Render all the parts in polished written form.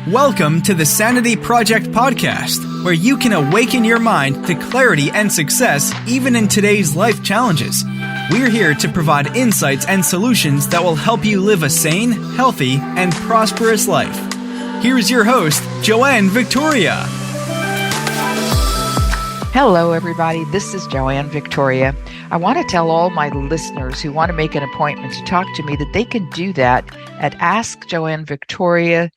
Welcome to the Sanity Project Podcast, where you can awaken your mind to clarity and success even in today's life challenges. We're here to provide insights and solutions that will help you live a sane, healthy, and prosperous life. Here's your host, Joanne Victoria. Hello, everybody. This is Joanne Victoria. I want to tell all my listeners who want to make an appointment to talk to me that they can do that at askjoannevictoria.com/askjv.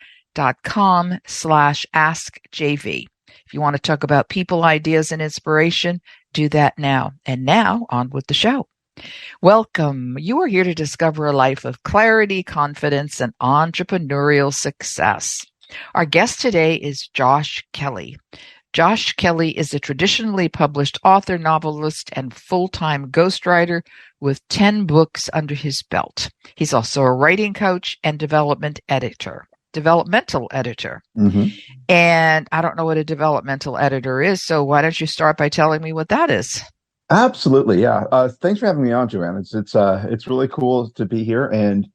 If you want to talk about people, ideas, and inspiration, do that now. And now, on with the show. Welcome. You are here to discover a life of clarity, confidence, and entrepreneurial success. Our guest today is Josh Kelley. Josh Kelley is a traditionally published author, novelist, and full-time ghostwriter with 10 books under his belt. He's also a writing coach and developmental editor. Mm-hmm. And I don't know what a developmental editor is, so why don't you start by telling me what that is? Absolutely, yeah. Thanks for having me on, Joanne. It's really cool to be here. And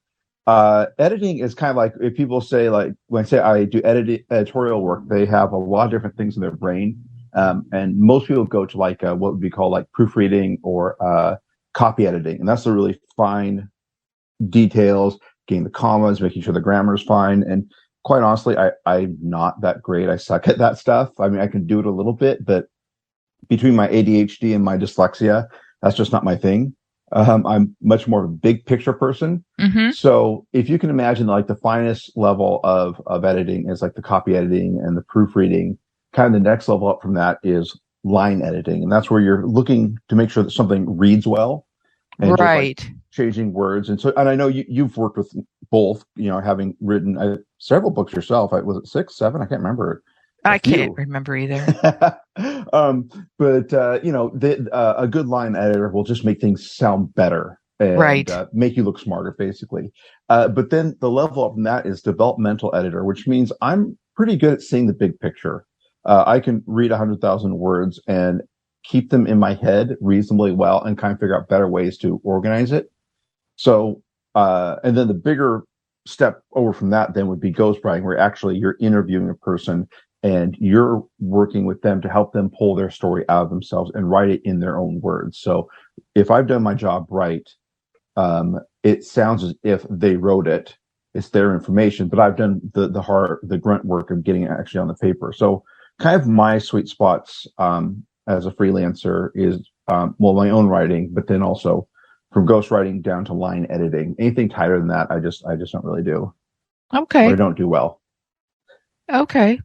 editing is kind of like, if people say, like, when I say I do editorial work, they have a lot of different things in their brain. And most people go to like what would be called like proofreading or copy editing. And that's the really fine details, getting the commas, making sure the grammar is fine. And quite honestly, I'm not that great. I suck at that stuff. I mean, I can do it a little bit, but between my ADHD and my dyslexia, that's just not my thing. I'm much more of a big picture person. Mm-hmm. So if you can imagine, like, the finest level of editing is like the copy editing and the proofreading. Kind of the next level up from that is line editing. And that's where you're looking to make sure that something reads well. And right. Just, like, changing words. And I know you've worked with both, having written several books yourself. Was it 6, 7? I can't remember. I can't remember either. But a good line editor will just make things sound better and right. Make you look smarter, basically. But then the level up from that is developmental editor, which means I'm pretty good at seeing the big picture. I can read 100,000 words and keep them in my head reasonably well and kind of figure out better ways to organize it. So, and then the bigger step over from that then would be ghostwriting, where actually you're interviewing a person and you're working with them to help them pull their story out of themselves and write it in their own words. So if I've done my job right, it sounds as if they wrote it. It's their information, but I've done the grunt work of getting it actually on the paper. So kind of my sweet spots as a freelancer is, my own writing, but then also from ghostwriting down to line editing. Anything tighter than that, I just don't really do. Okay. Or I don't do well. Okay.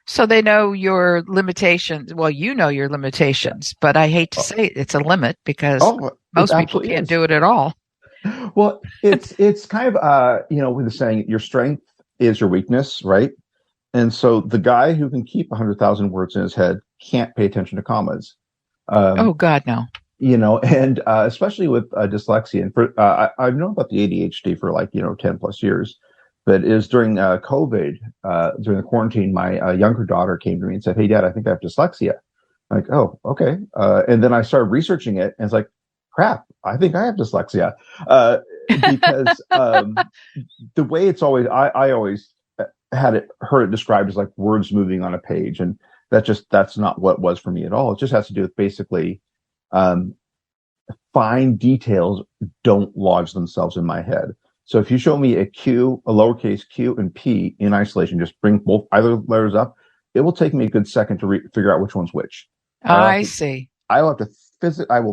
So they know your limitations. Well, you know your limitations, but I hate to say it's a limit because most people can't do it at all. Well, it's kind of, with the saying, your strength is your weakness, right? And so the guy who can keep 100,000 words in his head can't pay attention to commas. Oh, God, no. And especially with dyslexia. And I've known about the ADHD for 10 plus years. But it was during COVID, during the quarantine, my younger daughter came to me and said, "Hey, Dad, I think I have dyslexia." I'm like, "Oh, okay." And then I started researching it, and it's like, crap, I think I have dyslexia. Because the way it's always, I always heard it described as like words moving on a page. And that's not what it was for me at all. It just has to do with basically fine details don't lodge themselves in my head. So if you show me a Q, a lowercase q, and P in isolation, just bring either letters up, it will take me a good second to figure out which one's which. I see. I will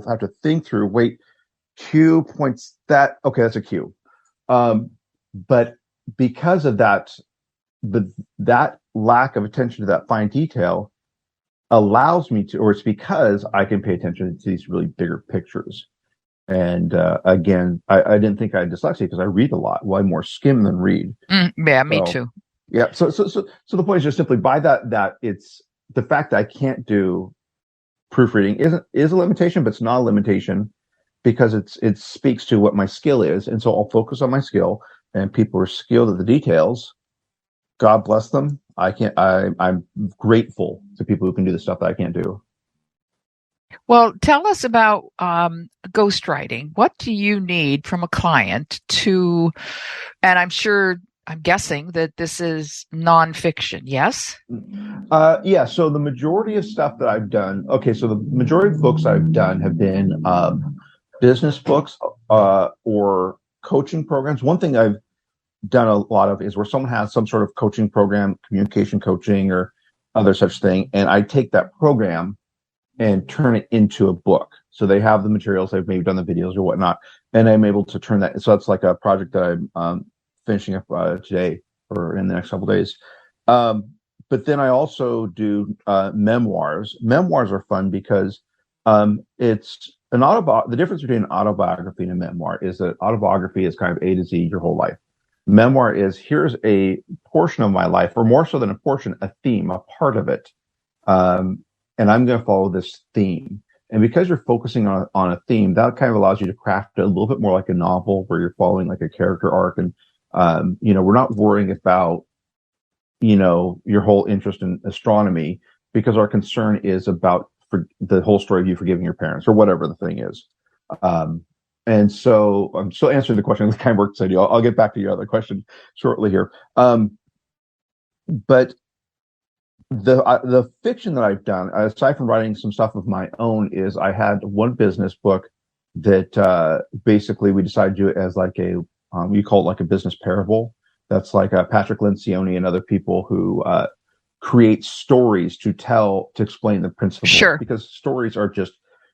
have to think through, wait, Q points that, okay, that's a Q. But because of that, that lack of attention to that fine detail allows me to, or it's because I can pay attention to these really bigger pictures. And again, I didn't think I had dyslexia because I read a lot. Well, I more skim than read. Yeah, me too. Yeah. So the point is just simply by that it's the fact that I can't do proofreading is a limitation, but it's not a limitation because it speaks to what my skill is. And so I'll focus on my skill, and people are skilled at the details. God bless them. I'm grateful to people who can do the stuff that I can't do. Well, tell us about ghostwriting. What do you need from a client to, and I'm sure I'm guessing that this is nonfiction, yes? Yeah. So the majority of stuff that I've done, so the majority of books I've done have been business books or coaching programs. One thing I've done a lot of is where someone has some sort of coaching program, communication coaching or other such thing, and I take that program and turn it into a book. So they have the materials, they've maybe done the videos or whatnot, and I'm able to turn that. So that's like a project that I'm finishing up today or in the next couple of days. But then I also do memoirs. Memoirs are fun because it's an the difference between an autobiography and a memoir is that autobiography is kind of A to Z your whole life. Memoir is, here's a portion of my life, or more so than a portion, a theme, a part of it. And I'm going to follow this theme. And because you're focusing on a theme, that kind of allows you to craft it a little bit more like a novel where you're following like a character arc. And, we're not worrying about, your whole interest in astronomy, because our concern is about the whole story of you forgiving your parents or whatever the thing is. And so I'm still answering the question. It kind of works. I'll get back to your other question shortly here. But the fiction that I've done, aside from writing some stuff of my own, is I had one business book that basically we decided to do it as like we call it like a business parable. That's like Patrick Lencioni and other people who create stories to explain the principle. Sure. Because stories are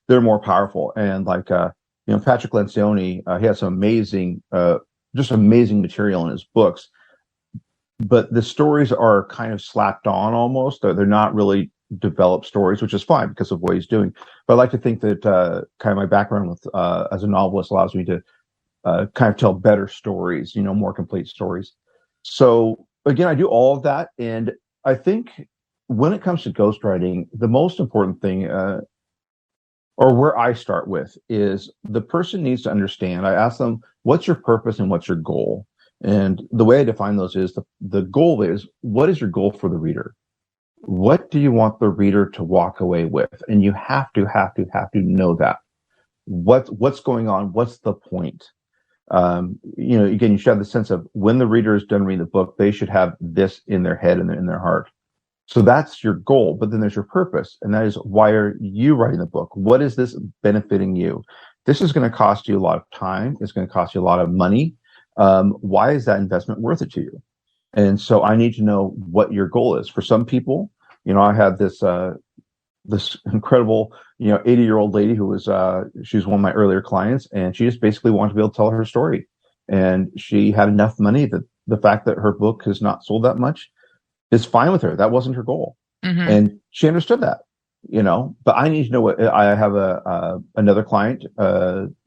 they're more powerful. And like, Patrick Lencioni, he has some amazing material in his books. But the stories are kind of slapped on almost. They're not really developed stories, which is fine because of what he's doing. But I like to think that kind of my background with as a novelist allows me to kind of tell better stories, more complete stories. So again, I do all of that. And I think when it comes to ghostwriting, the most important thing, or where I start with, is the person needs to understand. I ask them, what's your purpose and what's your goal? And the way I define those is the goal is, what is your goal for the reader? What do you want the reader to walk away with? And you have to know that. What's going on? What's the point? Again, you should have the sense of when the reader is done reading the book, they should have this in their head and in their heart. So that's your goal. But then there's your purpose. And that is, why are you writing the book? What is this benefiting you? This is going to cost you a lot of time. It's going to cost you a lot of money. Why is that investment worth it to you? And so I need to know what your goal is. For some people, I had this incredible, 80-year-old lady who was, she was one of my earlier clients, and she just basically wanted to be able to tell her story. And she had enough money that the fact that her book has not sold that much is fine with her. That wasn't her goal. Mm-hmm. And she understood that, but I need to know what. I have another client,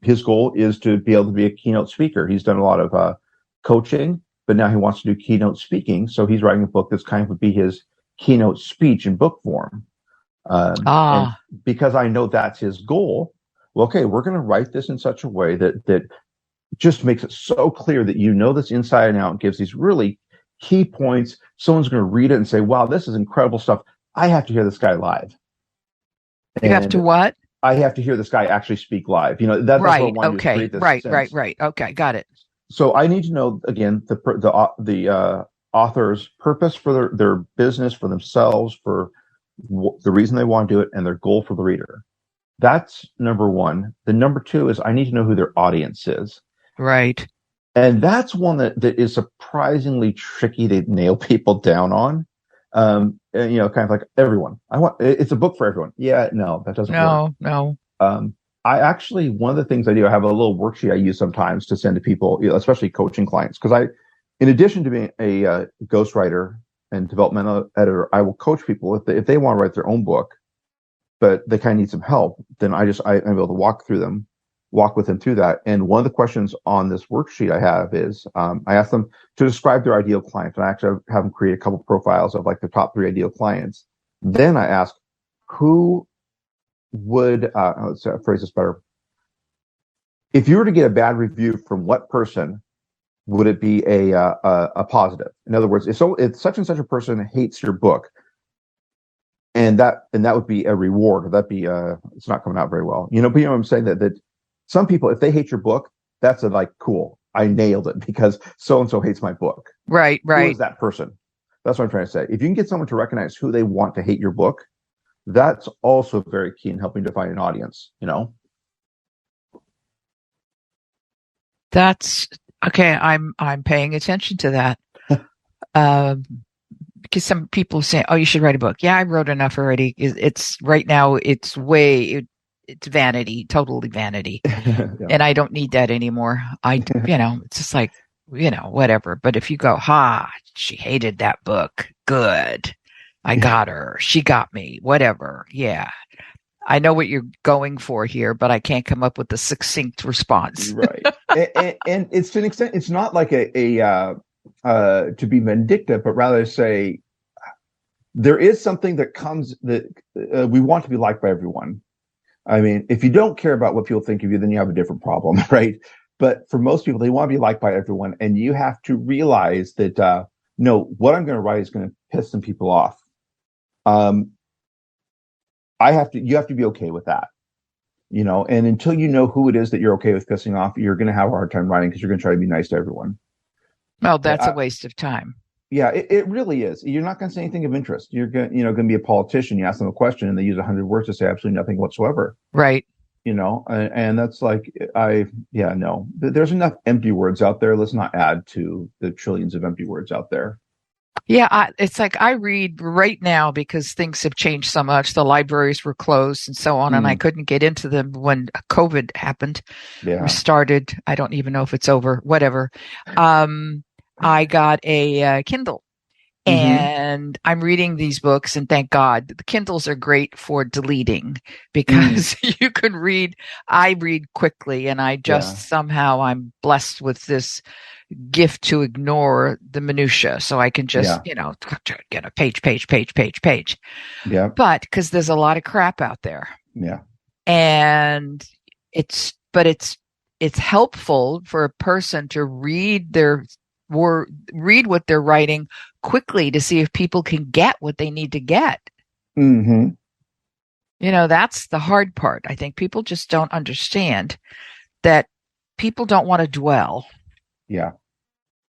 his goal is to be able to be a keynote speaker. He's done a lot of coaching, but now he wants to do keynote speaking. So he's writing a book that's kind of would be his keynote speech in book form. And because I know that's his goal, well, okay, we're going to write this in such a way that just makes it so clear that this inside and out, and gives these really key points. Someone's going to read it and say, wow, this is incredible stuff. I have to hear this guy live. You have to what? I have to hear this guy actually speak live. That's right. what I want Okay. to create this sense. Right. Okay. Got it. So I need to know, again, the author's purpose for their business, for themselves, for the reason they want to do it, and their goal for the reader. That's number one. The number two is I need to know who their audience is. Right. And that's one that is surprisingly tricky to nail people down on. Kind of like everyone. It's a book for everyone. Yeah, no, that doesn't work. No. I actually, one of the things I do, I have a little worksheet I use sometimes to send to people, especially coaching clients, because in addition to being a ghostwriter and developmental editor, I will coach people if they want to write their own book, but they kind of need some help. Then I'm able to walk with them through that. And one of the questions on this worksheet I have is, I ask them to describe their ideal client. And I actually have them create a couple profiles of like the top 3 ideal clients. Then I ask, who would, let's phrase this better. If you were to get a bad review from what person, would it be a positive? In other words, if such and such a person hates your book, and that would be a reward, or that'd be it's not coming out very well. But what I'm saying, that some people, if they hate your book, that's like cool. I nailed it because so-and-so hates my book. Right. Who is that person? That's what I'm trying to say. If you can get someone to recognize who they want to hate your book, that's also very key in helping define an audience, That's okay. I'm paying attention to that. Because some people say, "Oh, you should write a book." Yeah, I wrote enough already. It's right now. It's vanity, totally vanity, Yeah. and I don't need that anymore. It's just like, whatever. But if you go, she hated that book. Good, I got her. She got me. Whatever. Yeah, I know what you're going for here, but I can't come up with a succinct response. Right, and it's to an extent, it's not like to be vindictive, but rather say there is something that comes that we want to be liked by everyone. I mean, if you don't care about what people think of you, then you have a different problem, right? But for most people, they want to be liked by everyone, and you have to realize that no, what I'm going to write is going to piss some people off. You have to be okay with that, and until you know who it is that you're okay with pissing off, you're going to have a hard time writing because you're going to try to be nice to everyone. Well, that's a waste of time. Yeah, it really is. You're not going to say anything of interest. You're going to be a politician. You ask them a question and they use 100 words to say absolutely nothing whatsoever. Right. And that's like, no. There's enough empty words out there. Let's not add to the trillions of empty words out there. Yeah, it's like I read right now because things have changed so much. The libraries were closed and so on, and I couldn't get into them when COVID happened. Yeah. Or started. I don't even know if it's over. Whatever. I got a Kindle, and I'm reading these books, and thank God the Kindles are great for deleting because you can read. I read quickly, and I just somehow I'm blessed with this gift to ignore the minutia, so I can just get a page. Yeah. But because there's a lot of crap out there. Yeah. And it's helpful for a person to read what they're writing quickly to see if people can get what they need to get. Mm-hmm. That's the hard part. I think people just don't understand that people don't want to dwell. Yeah.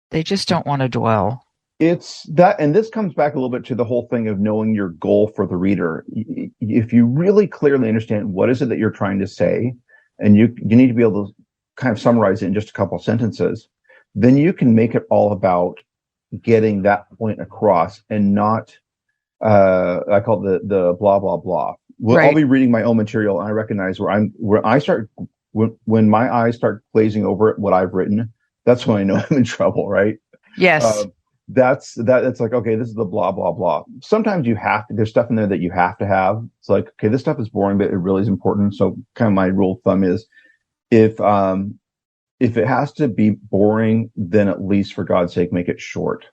They just don't want to dwell. It's that, and this comes back a little bit to the whole thing of knowing your goal for the reader. If you really clearly understand what is it that you're trying to say, and you need to be able to kind of summarize it in just a couple of sentences, then you can make it all about getting that point across and not, I call it the blah, blah, blah. I'll be reading my own material and I recognize when my eyes start glazing over what I've written, that's when I know I'm in trouble, right? Yes. It's like, okay, this is the blah, blah, blah. Sometimes there's stuff in there that you have to have. It's like, okay, this stuff is boring, but it really is important. So kind of my rule of thumb is if it has to be boring, then at least for God's sake, make it short.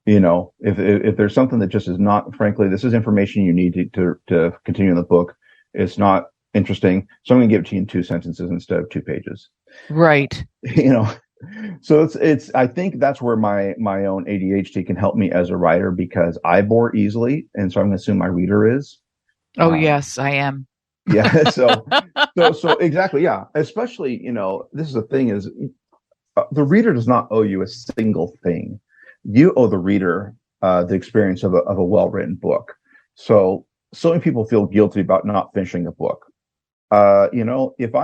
If there's something that just is not, frankly, this is information you need to continue in the book. It's not interesting. So I'm going to give it to you in 2 sentences instead of 2 pages. Right. So I think that's where my own ADHD can help me as a writer because I bore easily. And so I'm going to assume my reader is. Oh, yes, I am. Yeah. So exactly. Yeah. Especially, this is the thing is the reader does not owe you a single thing. You owe the reader the experience of a well-written book. So many people feel guilty about not finishing a book. If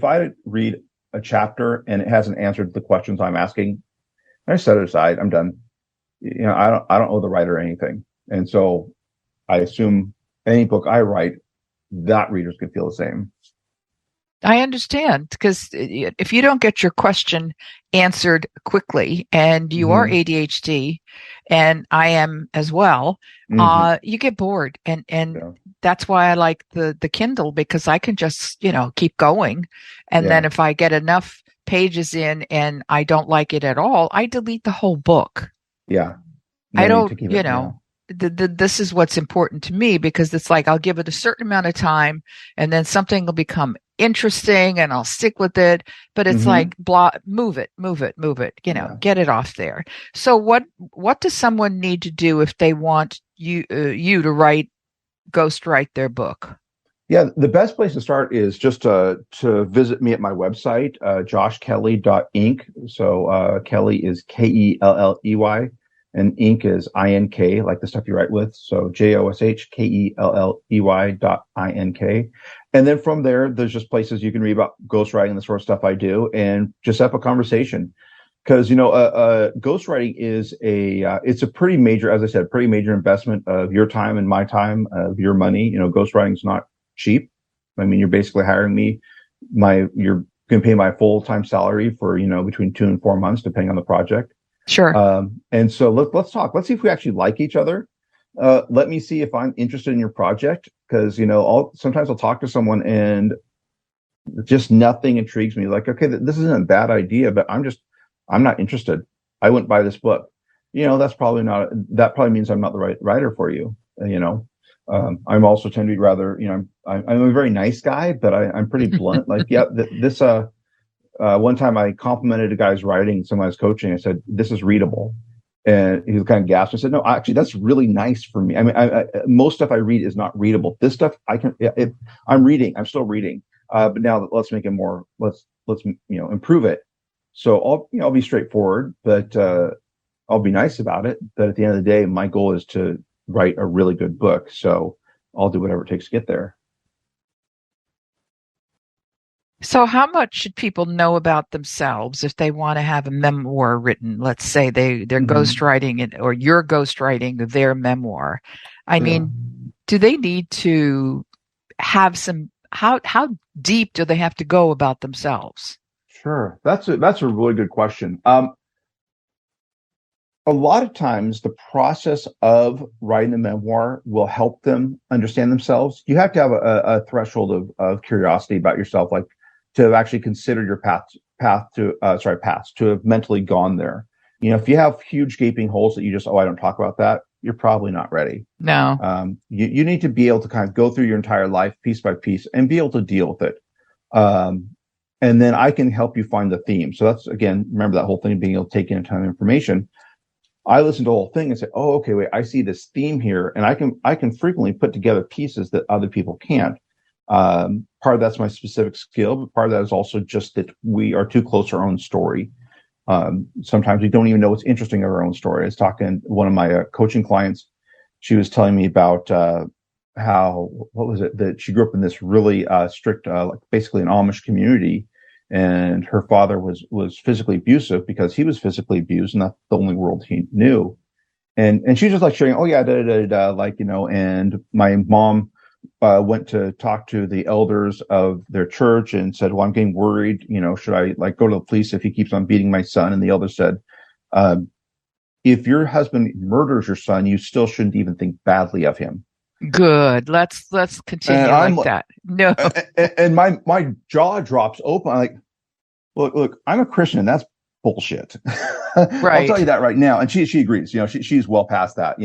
I read a chapter and it hasn't answered the questions I'm asking, I set it aside. I'm done. I don't owe the writer anything. And so I assume any book I write, that readers could feel the same. I understand because if you don't get your question answered quickly and you are ADHD and I am as well, you get bored. And that's why I like the Kindle because I can just, keep going. And then if I get enough pages in and I don't like it at all, I delete the whole book. Yeah. I don't, this is what's important to me because it's like I'll give it a certain amount of time and then something will become interesting and I'll stick with it. But it's like move it, get it off there. So what does someone need to do if they want you to ghostwrite their book? Yeah, the best place to start is just to visit me at my website, joshkelley.inc. So Kelley is Kelley, and Inc is INK, like the stuff you write with. So JoshKelley.ink. And then from there, there's just places you can read about ghostwriting and the sort of stuff I do, and just have a conversation. Because ghostwriting is it's a pretty major, as I said, pretty major investment of your time and my time, of your money. Ghostwriting is not cheap. I mean, you're basically hiring me. You're going to pay my full-time salary for between 2 and 4 months, depending on the project. Sure. And so let's talk. Let's see if we actually like each other. Let me see if I'm interested in your project, because sometimes I'll talk to someone and just nothing intrigues me. Like, okay, this isn't a bad idea, but I'm not interested. I wouldn't buy this book. That probably means I'm not the right writer for you. I'm also tend to be rather, I'm a very nice guy, but I'm pretty blunt. Like, yeah, one time I complimented a guy's writing, someone I was coaching. I said, "This is readable." And he was kind of gasped. I said, "No, actually, that's really nice for me. I mean, most stuff I read is not readable. This stuff I'm reading. I'm still reading. But now let's make it more, let's improve it." So I'll be straightforward, but I'll be nice about it. But at the end of the day, my goal is to write a really good book. So I'll do whatever it takes to get there. So how much should people know about themselves if they want to have a memoir written? Let's say they're ghostwriting it, or you're ghostwriting their memoir. I mean, do they need to have how deep do they have to go about themselves? Sure. That's a really good question. A lot of times the process of writing a memoir will help them understand themselves. You have to have a threshold of curiosity about yourself, like to have actually considered your paths to have mentally gone there. If you have huge gaping holes that you just, I don't talk about that, you're probably not ready. No. You need to be able to kind of go through your entire life piece by piece and be able to deal with it. And then I can help you find the theme. So that's, again, remember that whole thing of being able to take in a ton of information. I listen to the whole thing and say, oh, okay, wait, I see this theme here. And I can frequently put together pieces that other people can't. Part of that's my specific skill, but part of that is also just that we are too close to our own story. Sometimes we don't even know what's interesting of our own story. I was talking to one of my coaching clients. She was telling me about that she grew up in this really strict, like basically an Amish community, and her father was physically abusive because he was physically abused, and that's the only world he knew. And she's just like sharing, oh yeah, and my mom went to talk to the elders of their church and said, well, I'm getting worried, should I go to the police if he keeps on beating my son? And the elder said, if your husband murders your son, you still shouldn't even think badly of him. Good. Let's continue like that. No. And my jaw drops open. I'm like, look, I'm a Christian, and that's bullshit. Right. I'll tell you that right now. And she agrees. She's well past that.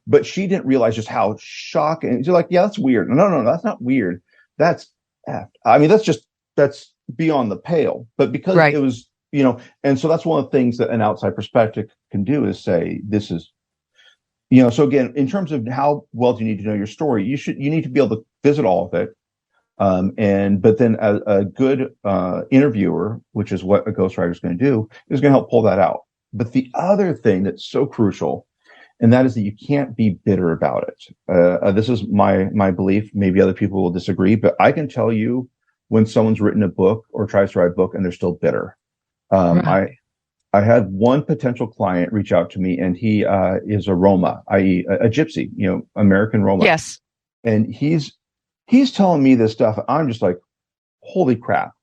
But she didn't realize just how shocking. She's like, yeah, that's weird. No, that's not weird. That's beyond the pale. But because it was, and so that's one of the things that an outside perspective can do is say, this is. So again, in terms of how well do you need to know your story, you need to be able to visit all of it. But then a good interviewer, which is what a ghostwriter is going to do, is going to help pull that out. But the other thing that's so crucial, and that is that you can't be bitter about it. This is my belief. Maybe other people will disagree, but I can tell you when someone's written a book or tries to write a book and they're still bitter. I had one potential client reach out to me, and he is a Roma, i.e. a gypsy, American Roma. Yes. And he's telling me this stuff. I'm just like, holy crap.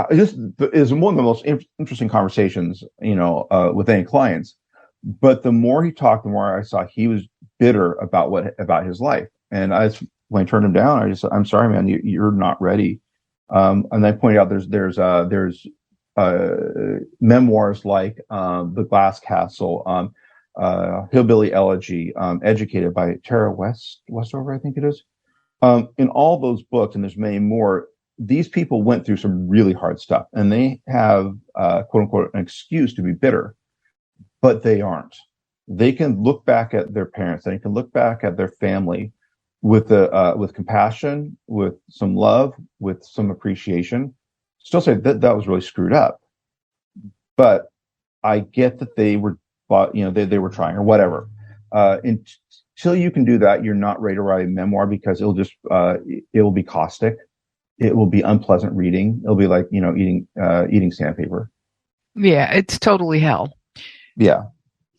This is one of the most interesting conversations, with any clients. But the more he talked, the more I saw he was bitter about his life. And when I turned him down, I just said, I'm sorry, man, you're not ready. And I pointed out there's memoirs like The Glass Castle, Hillbilly Elegy, Educated by Tara Westover, I think it is. In all those books, and there's many more, these people went through some really hard stuff, and they have, quote unquote, an excuse to be bitter, but they aren't. They can look back at their parents, they can look back at their family with compassion, with some love, with some appreciation. Still say that was really screwed up, but I get that they were, they were trying or whatever. Until you can do that, you're not ready to write a memoir, because it will be caustic. It will be unpleasant reading. It'll be like, eating sandpaper. Yeah, it's totally hell. Yeah.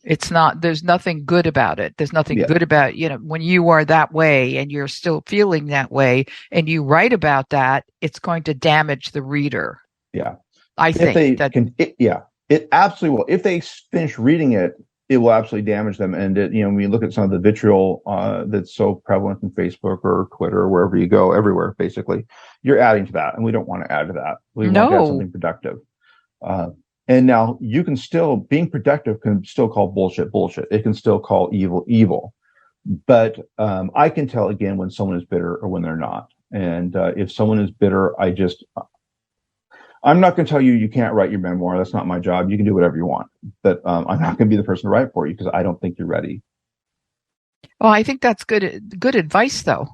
It's not, there's nothing good about it. There's nothing good about, when you are that way and you're still feeling that way and you write about that, it's going to damage the reader. Yeah. I think it absolutely will. If they finish reading it, it will absolutely damage them. And when you look at some of the vitriol that's so prevalent in Facebook or Twitter or wherever you go, everywhere, basically, you're adding to that. And we don't want to add to that. We want to have something productive. And now being productive can still call bullshit. It can still call evil. But I can tell, again, when someone is bitter or when they're not. And if someone is bitter, I'm not going to tell you can't write your memoir. That's not my job. You can do whatever you want. But I'm not going to be the person to write for you, because I don't think you're ready. Well, I think that's good advice, though.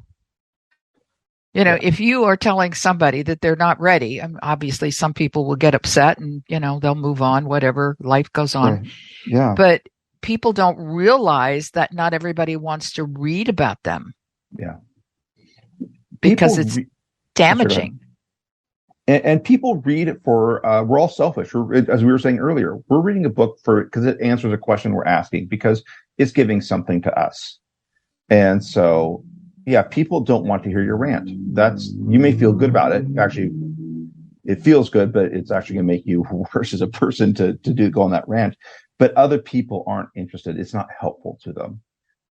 If you are telling somebody that they're not ready, obviously some people will get upset and, they'll move on, whatever, life goes on. Right. Yeah. But people don't realize that not everybody wants to read about them. Yeah. Because it's damaging. And people read it for, we're all selfish. As we were saying earlier, we're reading a book because it answers a question we're asking, because it's giving something to us. And so, people don't want to hear your rant. You may feel good about it. Actually, it feels good, but it's actually going to make you worse as a person to go on that rant. But other people aren't interested. It's not helpful to them.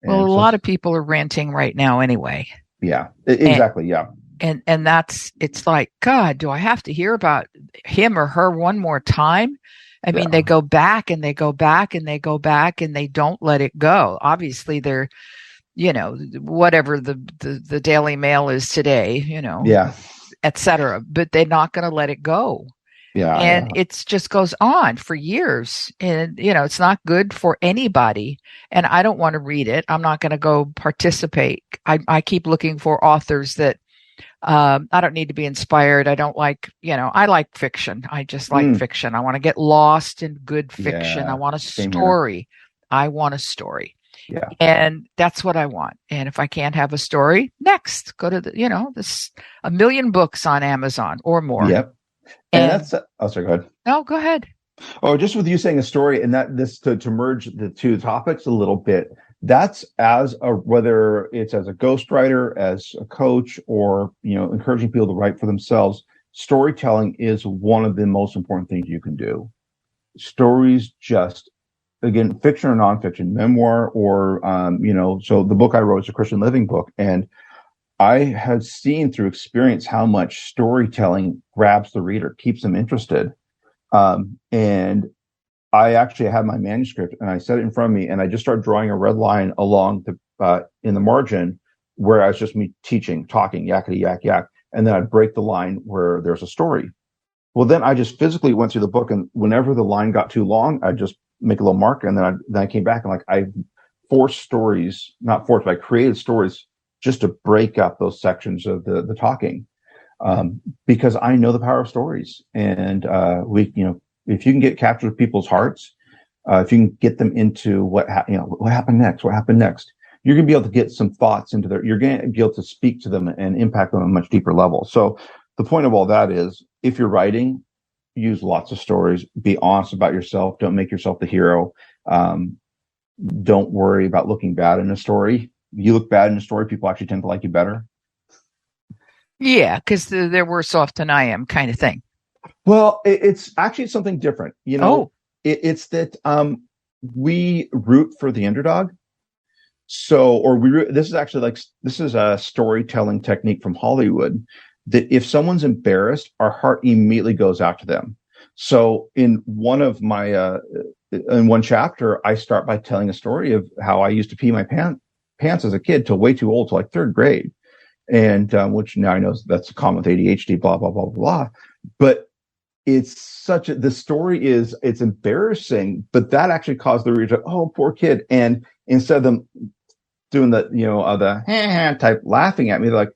Well, a lot of people are ranting right now anyway. Yeah, exactly. And it's like, God, do I have to hear about him or her one more time? I mean, they go back and they go back and they go back and they don't let it go. Obviously, they're, whatever the Daily Mail is today, et cetera, but they're not going to let it go. Yeah. And it just goes on for years. And, it's not good for anybody. And I don't want to read it. I'm not going to go participate. I keep looking for authors that, I don't need to be inspired. I don't like, I like fiction. I just like fiction. I want to get lost in good fiction. I want a story. I want a story. Yeah. And that's what I want. And if I can't have a story, next, go to this 1 million books on Amazon or more. Yep. And that's, sorry, go ahead. No, go ahead. Oh, just with you saying a story and to merge the two topics a little bit, that's whether it's as a ghostwriter, as a coach, or, encouraging people to write for themselves, storytelling is one of the most important things you can do. Stories again, fiction or nonfiction, memoir, or, so the book I wrote is a Christian living book. And I have seen through experience how much storytelling grabs the reader, keeps them interested. And I actually had my manuscript and I set it in front of me and I just started drawing a red line along in the margin where I was just me teaching, talking, yakety yak yak. And then I'd break the line where there's a story. Well, then I just physically went through the book, and whenever the line got too long, I'd just make a little marker, and then I came back and I forced stories, not forced, but I created stories just to break up those sections of the talking, because I know the power of stories. And if you can capture people's hearts, if you can get them into what happened next, you're going to be able to get some thoughts you're going to be able to speak to them and impact them on a much deeper level. So the point of all that is, if you're writing, use lots of stories, be honest about yourself. Don't make yourself the hero. Don't worry about looking bad in a story. If you look bad in a story, people actually tend to like you better. Yeah, because they're worse off than I am, kind of thing. Well, it's actually something different. It's that we root for the underdog. So, this is a storytelling technique from Hollywood, that if someone's embarrassed, our heart immediately goes out to them. So in one of my, in one chapter, I start by telling a story of how I used to pee my pants as a kid till way too old, till like 3rd grade. And, which now I know that's common with ADHD, blah, blah, blah, blah. But the story it's embarrassing, but that actually caused the reader to, oh, poor kid. And instead of them doing the, the type laughing at me, they're like,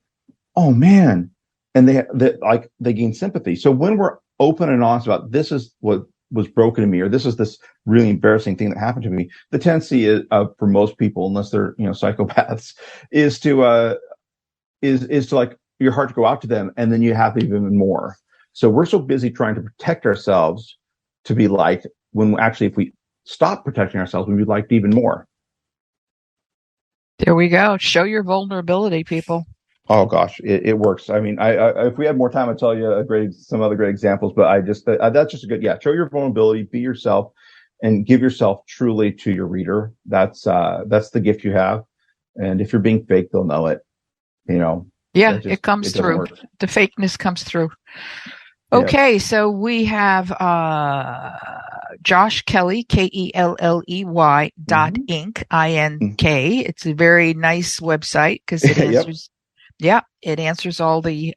oh man. And they gain sympathy. So when we're open and honest about this is what was broken to me, or this is this really embarrassing thing that happened to me, the tendency is, for most people, unless they're, psychopaths, is to like your heart to go out to them, and then you have even more. So we're so busy trying to protect ourselves to be liked, when actually, if we stop protecting ourselves, we'd be liked even more. There we go. Show your vulnerability, people. Oh gosh, it works. I mean, if we had more time, I'd tell you some other great examples, but that's just a good, show your vulnerability, be yourself, and give yourself truly to your reader. That's the gift you have. And if you're being fake, they'll know it, Yeah, it comes through. Work. The fakeness comes through. Okay, so we have Josh Kelley, Kelley .inc, INK. It's a very nice website because it answers, it answers all the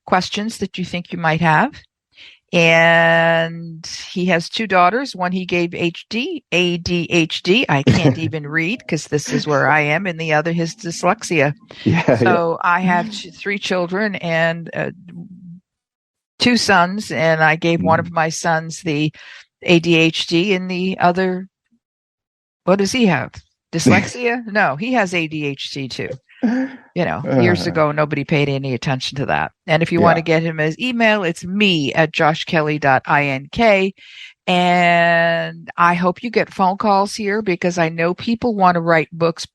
questions that you think you might have. And he has 2 daughters. One he gave ADHD. I can't even read because this is where I am. And the other, his dyslexia. I have 3 children and 2 sons. And I gave one of my sons the ADHD, and the other, what does he have? Dyslexia? No, he has ADHD too. Years ago, nobody paid any attention to that. And if you want to get him his email, it's me@joshkelley.ink. And I hope you get phone calls here, because I know people want to write books.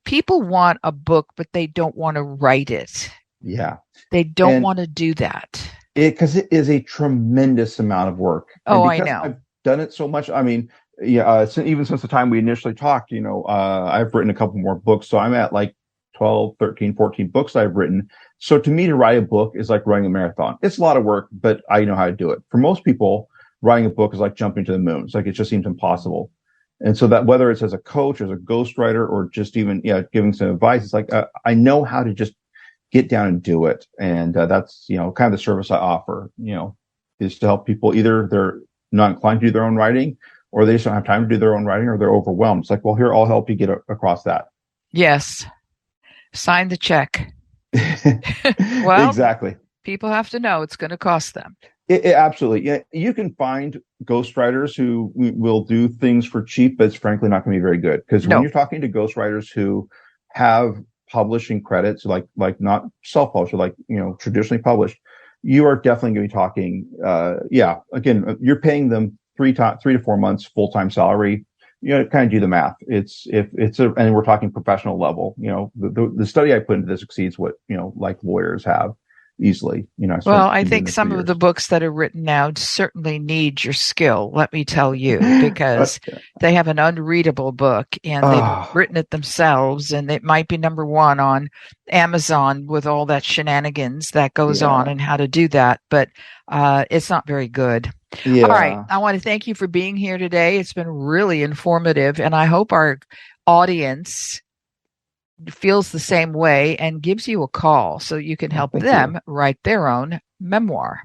People want a book, but they don't want to write it. Yeah. They don't want to do that. Because it is a tremendous amount of work. Oh, I know. I've done it so much. I mean, even since the time we initially talked, I've written a couple more books. So I'm at like 12, 13, 14 books I've written. So to me, to write a book is like running a marathon. It's a lot of work, but I know how to do it. For most people, writing a book is like jumping to the moon. It's like, it just seems impossible. And so that whether it's as a coach, as a ghostwriter, or just even, giving some advice, it's like, I know how to just get down and do it. And that's, kind of the service I offer, is to help people. Either they're not inclined to do their own writing, or they just don't have time to do their own writing, or they're overwhelmed. It's like, well, here, I'll help you get across that. Yes. Sign the check. Well, exactly. People have to know it's going to cost them. Absolutely. Yeah, you can find ghostwriters who will do things for cheap, but it's frankly not going to be very good. Because when you're talking to ghostwriters who have publishing credits, like not self-published, like traditionally published, you are definitely going to be talking. Again, you're paying them 3 to 4 months full-time salary. Kind of do the math. And we're talking professional level. The study I put into this exceeds what like lawyers have easily. Well, I think some of the books that are written now certainly need your skill. Let me tell you, because they have an unreadable book, and they've written it themselves, and it might be number 1 on Amazon with all that shenanigans that goes on and how to do that, but it's not very good. Yeah. All right. I want to thank you for being here today. It's been really informative, and I hope our audience feels the same way and gives you a call so you can help them write their own memoir.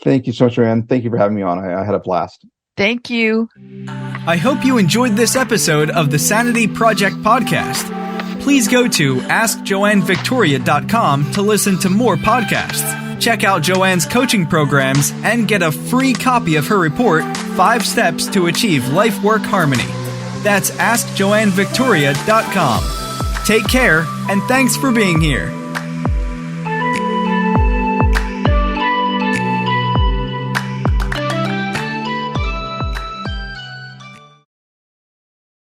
Thank you so much, Joanne. Thank you for having me on. I had a blast. Thank you. I hope you enjoyed this episode of the Sanity Project Podcast. Please go to AskJoanneVictoria.com to listen to more podcasts. Check out Joanne's coaching programs and get a free copy of her report, 5 Steps to Achieve Life-Work Harmony. That's AskJoanneVictoria.com. Take care, and thanks for being here.